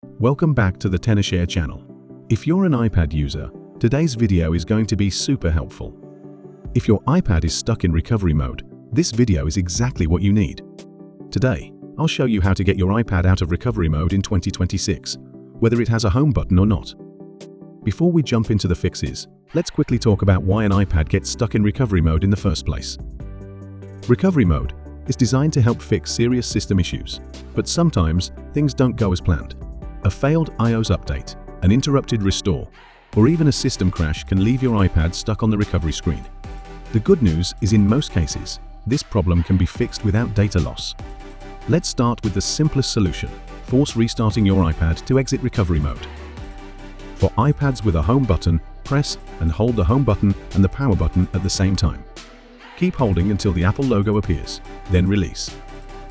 Welcome back to the Tenorshare channel. If you're an iPad user, today's video is going to be super helpful. If your iPad is stuck in recovery mode, this video is exactly what you need. Today, I'll show you how to get your iPad out of recovery mode in 2026, whether it has a home button or not. Before we jump into the fixes, let's quickly talk about why an iPad gets stuck in recovery mode in the first place. Recovery mode is designed to help fix serious system issues, but sometimes things don't go as planned. A failed iOS update, an interrupted restore, or even a system crash can leave your iPad stuck on the recovery screen. The good news is in most cases, this problem can be fixed without data loss. Let's start with the simplest solution: force restarting your iPad to exit recovery mode. For iPads with a home button, press and hold the home button and the power button at the same time. Keep holding until the Apple logo appears, then release.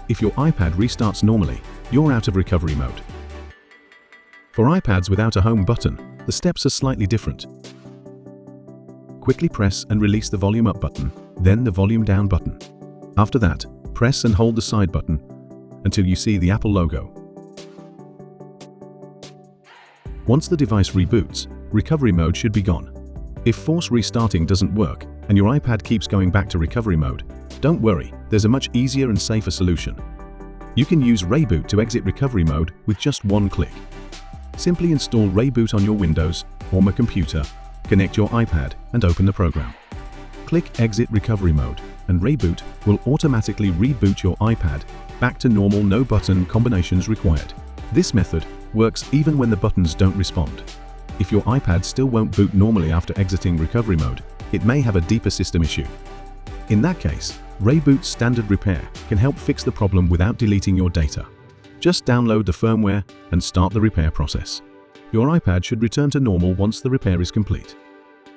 If your iPad restarts normally, you're out of recovery mode. For iPads without a home button, the steps are slightly different. Quickly press and release the volume up button, then the volume down button. After that, press and hold the side button until you see the Apple logo. Once the device reboots, recovery mode should be gone. If force restarting doesn't work and your iPad keeps going back to recovery mode, don't worry, there's a much easier and safer solution. You can use ReiBoot to exit recovery mode with just one click. Simply install ReiBoot on your Windows or Mac computer, connect your iPad and open the program. Click Exit Recovery Mode and ReiBoot will automatically reboot your iPad back to normal no button combinations required. This method works even when the buttons don't respond. If your iPad still won't boot normally after exiting recovery mode, it may have a deeper system issue. In that case, ReiBoot's standard repair can help fix the problem without deleting your data. Just download the firmware and start the repair process. Your iPad should return to normal once the repair is complete.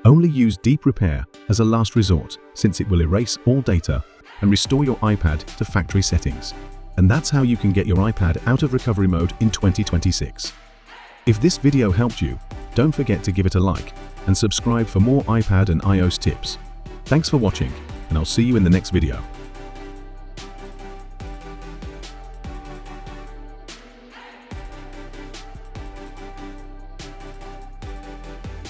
Only use deep repair as a last resort, since it will erase all data and restore your iPad to factory settings. And that's how you can get your iPad out of recovery mode in 2026. If this video helped you, don't forget to give it a like and subscribe for more iPad and iOS tips. Thanks for watching, and I'll see you in the next video.